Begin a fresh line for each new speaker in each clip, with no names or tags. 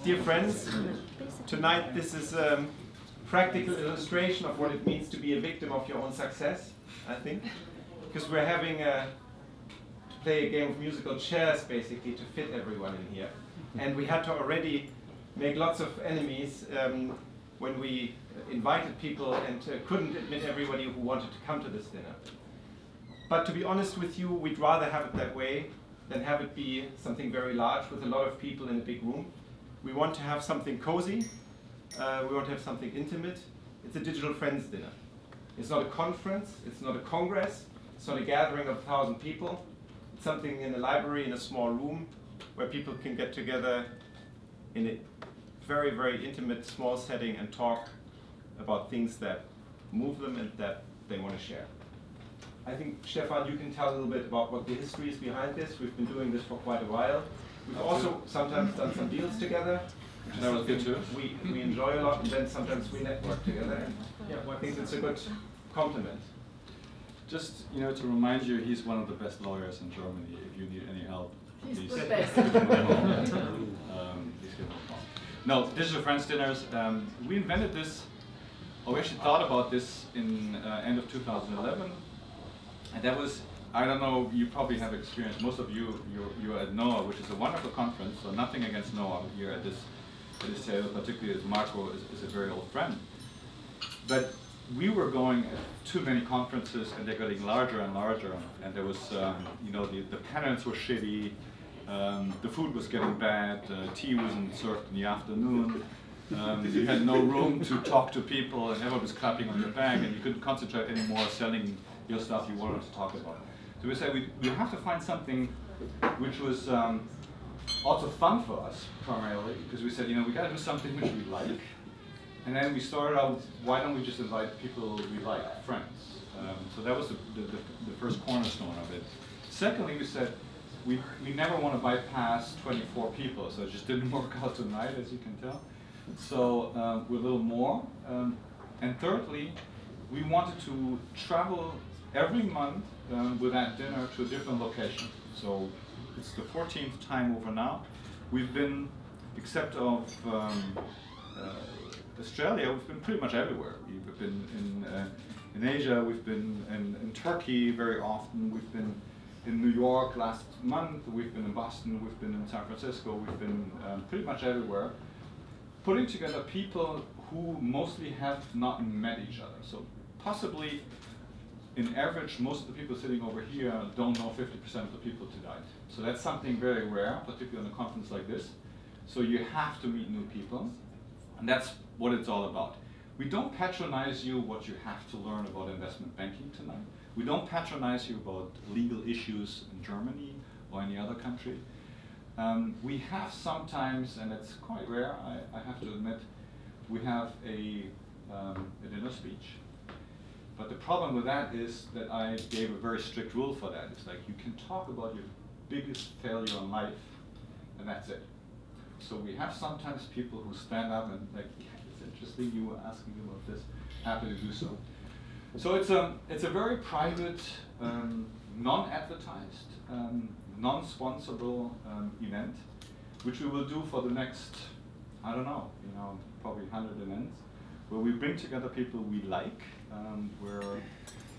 Dear friends, tonight this is a practical illustration of what it means to be a victim of your own success, I think, because we're having to play a game of musical chairs basically to fit everyone in here, and we had to already make lots of enemies when we invited people and couldn't admit everybody who wanted to come to this dinner. But to be honest with you, we'd rather have it that way than have it be something very large with a lot of people in a big room. We want to have something cozy, we want to have something intimate. It's a digital friends dinner. It's not a conference, it's not a congress, it's not a gathering of 1,000 people. It's something in a library, in a small room, where people can get together in a very, very intimate, small setting and talk about things that move them and that they want to share. I think, Stefan, you can tell a little bit about what the history is behind this. We've been doing this for quite a while. We've also sometimes done some deals together.
That was good too.
We enjoy a lot, and then sometimes we network together. And yeah, I think it's a good compliment.
Just to remind you, he's one of the best lawyers in Germany. If you need any help,
He's
please.
the best.
Please give him a call. No, digital friends dinners. We invented this, or we actually thought about this in end of 2011. And that was, I don't know, you probably have experienced, most of you're at NOAA, which is a wonderful conference, so nothing against NOAA here at this table, particularly as Marco is a very old friend. But we were going at too many conferences, and they're getting larger and larger, and there was, the pennants were shitty, the food was getting bad, tea wasn't served in the afternoon, you had no room to talk to people, and everyone was clapping on your back, and you couldn't concentrate anymore selling your stuff you wanted to talk about. So we said we have to find something which was also fun for us, primarily, because we said, we got to do something which we like. And then we started out, why don't we just invite people we like, friends? So that was the first cornerstone of it. Secondly, we said, we never want to bypass 24 people, so it just didn't work out tonight, as you can tell. So we're a little more. And thirdly, we wanted to travel every month with that dinner to a different location. So it's the 14th time over now. We've been, except of Australia, we've been pretty much everywhere. We've been in Asia, we've been in Turkey very often, we've been in New York last month, we've been in Boston, we've been in San Francisco, we've been pretty much everywhere, putting together people who mostly have not met each other. So possibly, in average, most of the people sitting over here don't know 50% of the people tonight. So that's something very rare, particularly on a conference like this. So you have to meet new people, and that's what it's all about. We don't patronize you what you have to learn about investment banking tonight. We don't patronize you about legal issues in Germany or any other country. We have sometimes, and it's quite rare, I have to admit, we have a dinner speech. But the problem with that is that I gave a very strict rule for that. It's like, you can talk about your biggest failure in life, and that's it. So we have sometimes people who stand up and like, yeah, it's interesting you were asking about this, happy to do so. So it's a very private, non-advertised, non-sponsorable event, which we will do for the next, I don't know, probably 100 events, where we bring together people we like, where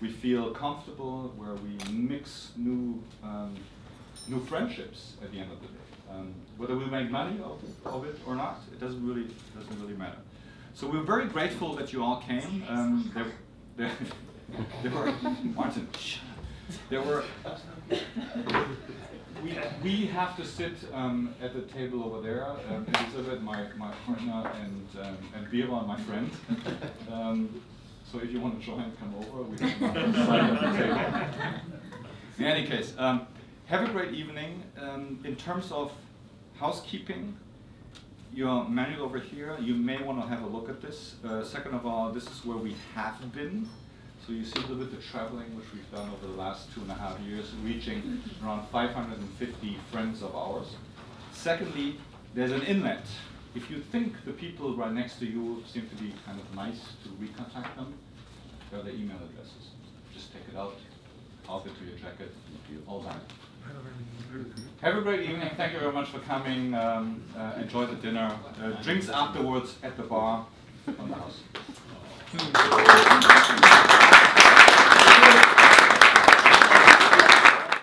we feel comfortable, where we mix new friendships at the end of the day. Whether we make money of it or not, it doesn't really matter. So we're very grateful that you all came. There were Martin. There were. We have to sit at the table over there. Elizabeth, my partner, and Vera, my friend. So if you want to join, come over. We can sign at the table. In any case, have a great evening. In terms of housekeeping, your manual over here, you may want to have a look at this. Second of all, this is where we have been. So you see a little bit the traveling which we've done over the last 2.5 years, reaching around 550 friends of ours. Secondly, there's an inlet. If you think the people right next to you seem to be kind of nice to recontact them, there are their email addresses. Just take it out, off it to your jacket, all that. Have a great evening. Thank you very much for coming. Enjoy the dinner. Drinks afterwards at the bar on the house.